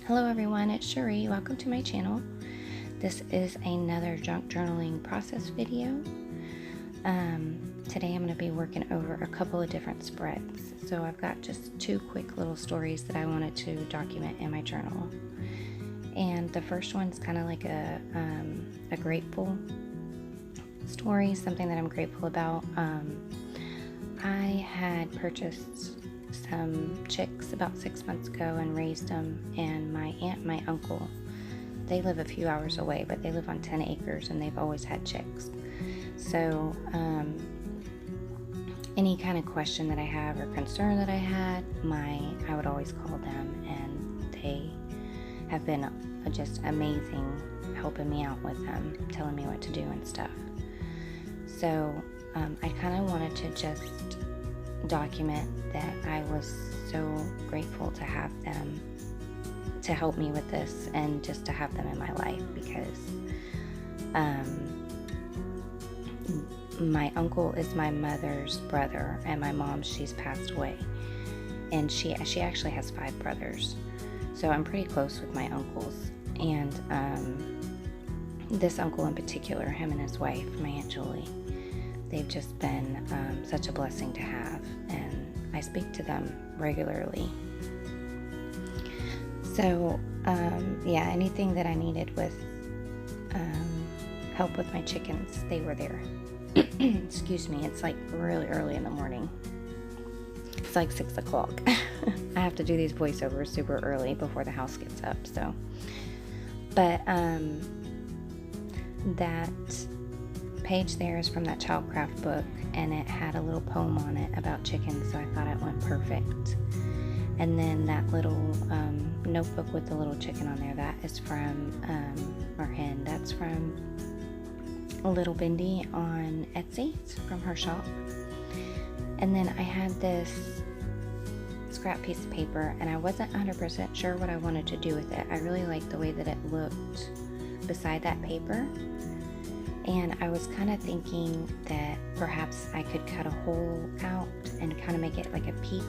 Hello everyone, it's Cherie. Welcome to my channel. This is another junk journaling process video. Today I'm going to be working over a couple of different spreads. So I've got just two quick little stories that I wanted to document in my journal. And the first one's kind of like a grateful story, something that I'm grateful about. I had purchased some chicks about 6 months ago and raised them, and my aunt and my uncle, they live a few hours away, but they live on 10 acres and they've always had chicks. So any kind of question that I have or concern that I had, I would always call them, and they have been just amazing helping me out with them, telling me what to do and stuff. So I kind of wanted to just document that I was so grateful to have them to help me with this and just to have them in my life, because my uncle is my mother's brother, and my mom, she's passed away, and she actually has 5 brothers, so I'm pretty close with my uncles. And this uncle in particular, him and his wife, my Aunt Julie, they've just been such a blessing to have, and I speak to them regularly. So yeah, anything that I needed with help with my chickens, they were there. Excuse me, it's like really early in the morning. It's like 6 o'clock. I have to do these voiceovers super early before the house gets up. So, but that page there is from that Childcraft book, and it had a little poem on it about chickens, so I thought it went perfect. And then that little notebook with the little chicken on there, that is from, or hen, that's from Little Bindi on Etsy. It's from her shop. And then I had this scrap piece of paper, and I wasn't 100% sure what I wanted to do with it. I really liked the way that it looked beside that paper. And I was kind of thinking that perhaps I could cut a hole out and kind of make it like a peep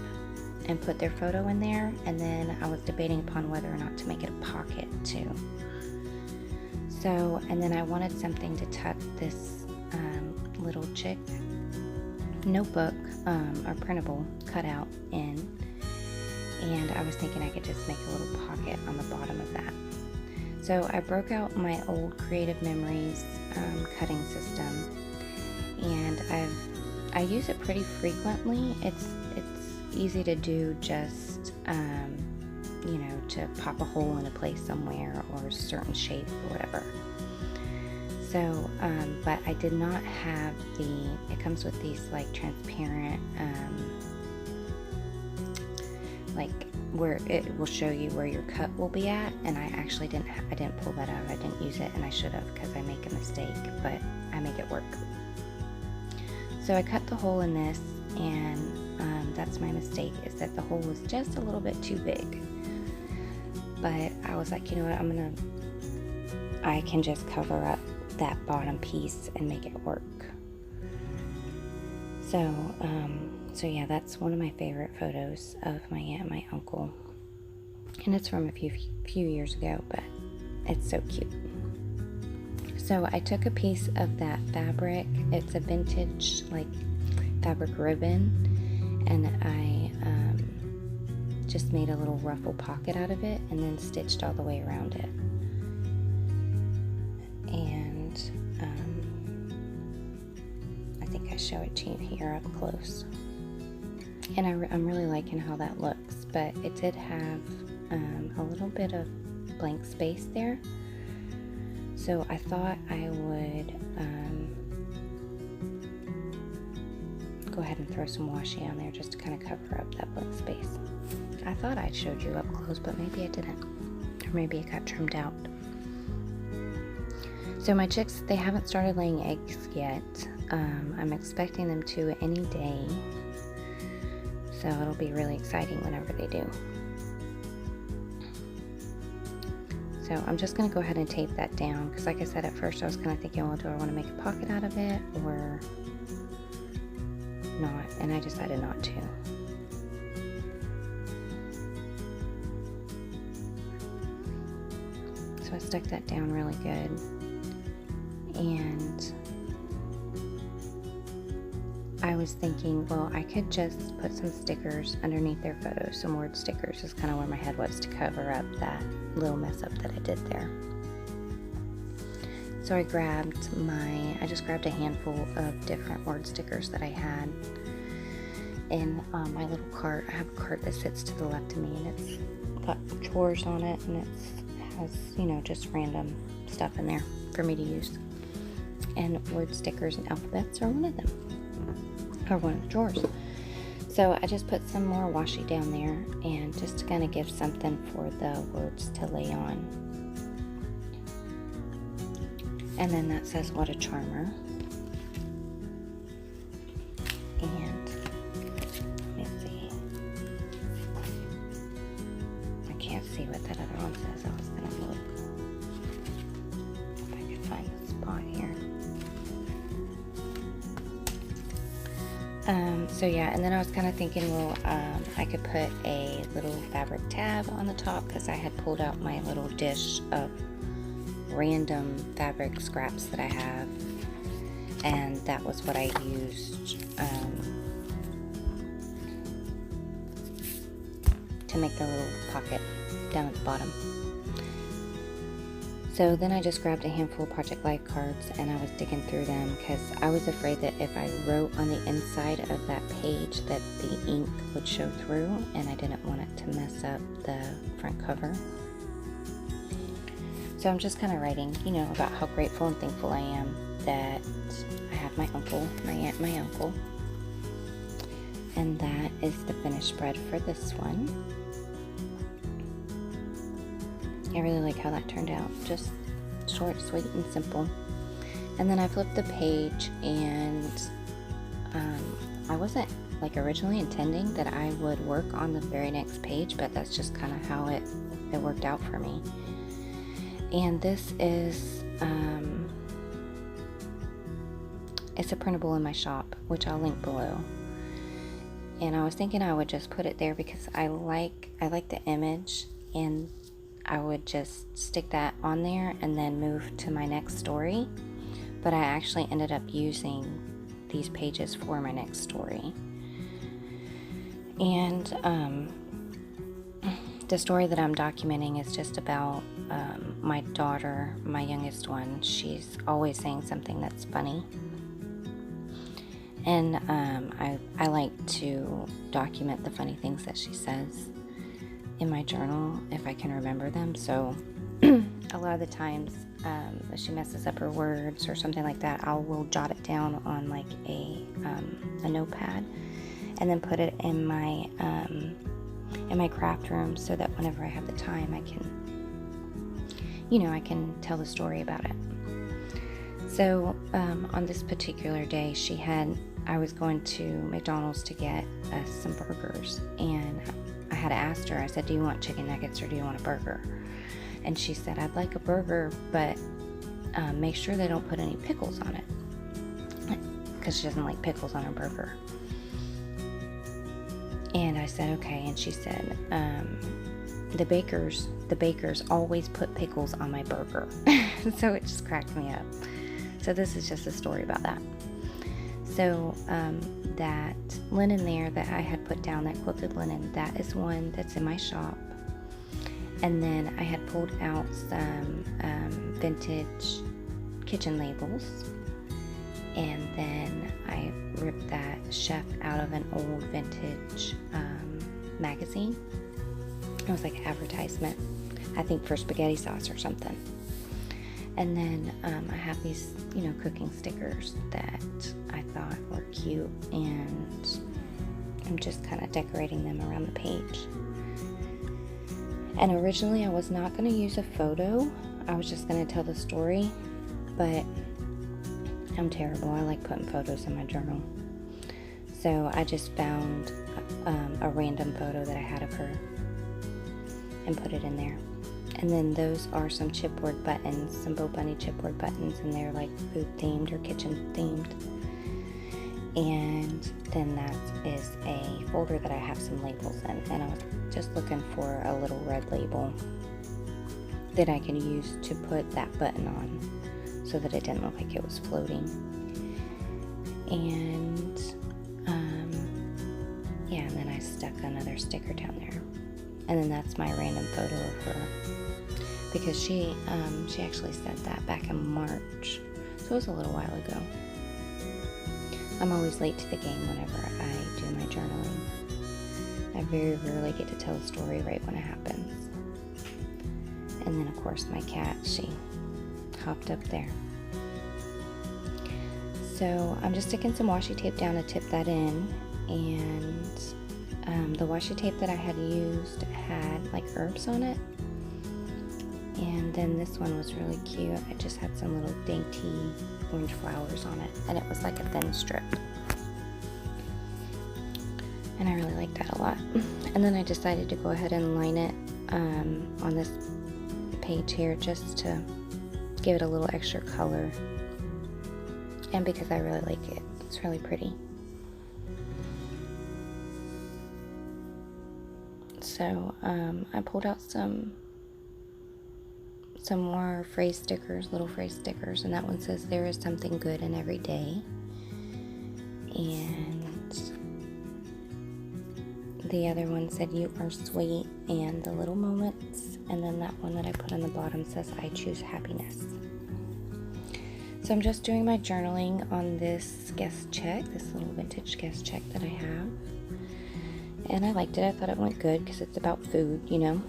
and put their photo in there. And then I was debating upon whether or not to make it a pocket too. So, and then I wanted something to tuck this little chick notebook or printable cutout in. And I was thinking I could just make a little pocket on the bottom of that. So I broke out my old Creative Memories cutting system, and I use it pretty frequently. It's easy to do, just you know, to pop a hole in a place somewhere or a certain shape or whatever. So but I did not have it comes with these like transparent like where it will show you where your cut will be at, and I actually didn't pull that out. I didn't use it, and I should have, because I make a mistake, but I make it work. So I cut the hole in this, and that's my mistake, is that the hole was just a little bit too big. But I was like, you know what, I can just cover up that bottom piece and make it work. So yeah, that's one of my favorite photos of my aunt and my uncle, and it's from a few years ago, but it's so cute. So I took a piece of that fabric. It's a vintage like fabric ribbon, and I just made a little ruffle pocket out of it, and then stitched all the way around it. And I think I show it to you here up close. And I'm really liking how that looks, but it did have a little bit of blank space there. So I thought I would go ahead and throw some washi on there just to kind of cover up that blank space. I thought I showed you up close, but maybe I didn't. Or maybe it got trimmed out. So my chicks, they haven't started laying eggs yet. I'm expecting them to any day. So it'll be really exciting whenever they do. So I'm just going to go ahead and tape that down, because like I said, at first I was kind of thinking, well, do I want to make a pocket out of it or not? And I decided not to. So I stuck that down really good. And I was thinking, well, I could just put some stickers underneath their photos. Some word stickers is kind of where my head was, to cover up that little mess up that I did there. So I just grabbed a handful of different word stickers that I had in my little cart. I have a cart that sits to the left of me, and it's got drawers on it, and it has, just random stuff in there for me to use. And word stickers and alphabets are one of them, or one of the drawers. So I just put some more washi down there, and just to kind of give something for the words to lay on. And then that says, "What a charmer." And let me see. I can't see what that other one says. I was going to look if I could find the spot here. So yeah, and then I was kind of thinking, well, I could put a little fabric tab on the top, because I had pulled out my little dish of random fabric scraps that I have, and that was what I used to make the little pocket down at the bottom. So then I just grabbed a handful of Project Life cards, and I was digging through them because I was afraid that if I wrote on the inside of that page that the ink would show through, and I didn't want it to mess up the front cover. So I'm just kind of writing, about how grateful and thankful I am that I have my uncle, my aunt, my uncle. And that is the finished spread for this one. I really like how that turned out. Just short, sweet, and simple. And then I flipped the page, and I wasn't originally intending that I would work on the very next page, but that's just kind of how it worked out for me. And this is it's a printable in my shop, which I'll link below. And I was thinking I would just put it there because I like the image, and I would just stick that on there and then move to my next story. But I actually ended up using these pages for my next story. And the story that I'm documenting is just about my daughter, my youngest one. She's always saying something that's funny. And I like to document the funny things that she says in my journal if I can remember them. So a lot of the times if she messes up her words or something like that, I will jot it down on a notepad, and then put it in my craft room, so that whenever I have the time, I can tell the story about it. So on this particular day, I was going to McDonald's to get us some burgers, and I had asked her, I said, "Do you want chicken nuggets or do you want a burger?" And she said, "I'd like a burger, but make sure they don't put any pickles on it," because she doesn't like pickles on her burger. And I said, "Okay." And she said, the bakers always put pickles on my burger." So it just cracked me up. So this is just a story about that. So that linen there that I had put down, that quilted linen, that is one that's in my shop. And then I had pulled out some vintage kitchen labels, and then I ripped that chef out of an old vintage magazine. It was like an advertisement, I think for spaghetti sauce or something. And then I have these, cooking stickers that I thought were cute, and I'm just kind of decorating them around the page. And originally I was not going to use a photo. I was just going to tell the story, but I'm terrible. I like putting photos in my journal. So I just found a random photo that I had of her and put it in there. And then those are some chipboard buttons, some Bo Bunny chipboard buttons, and they're like food themed or kitchen themed. And then that is a folder that I have some labels in, and I was just looking for a little red label that I could use to put that button on so that it didn't look like it was floating. And yeah, and then I stuck another sticker down there. And then that's my random photo of her, because she actually said that back in March, so it was a little while ago. I'm always late to the game whenever I do my journaling. I very rarely get to tell a story right when it happens. And then of course my cat, she hopped up there. So I'm just sticking some washi tape down to tip that in, and the washi tape that I had used had like herbs on it, and then this one was really cute. It just had some little dainty orange flowers on it, and it was like a thin strip, and I really liked that a lot. And then I decided to go ahead and line it on this page here, just to give it a little extra color, and because I really like it. It's really pretty. So I pulled out some more phrase stickers, little phrase stickers, and that one says, "There is something good in every day." And the other one said, "You are sweet," and the little moments. And then that one that I put on the bottom says, "I choose happiness." So I'm just doing my journaling on this guest check, this little vintage guest check that I have. And I liked it. I thought it went good because it's about food, you know.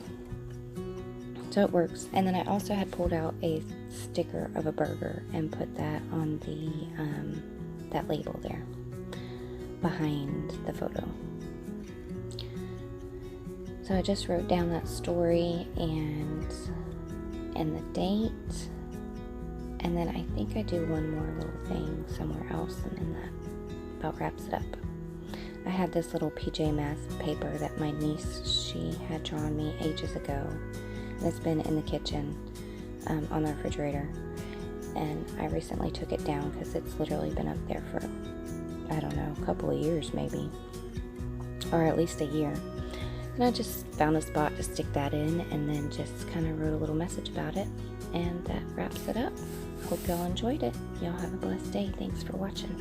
So it works. And then I also had pulled out a sticker of a burger and put that on the that label there behind the photo. So I just wrote down that story and the date. And then I think I do one more little thing somewhere else, and then that about wraps it up. I had this little PJ Masks paper that my niece, she had drawn me ages ago. And it's been in the kitchen on the refrigerator. And I recently took it down because it's literally been up there for, I don't know, a couple of years maybe. Or at least a year. And I just found a spot to stick that in, and then just kind of wrote a little message about it. And that wraps it up. Hope y'all enjoyed it. Y'all have a blessed day. Thanks for watching.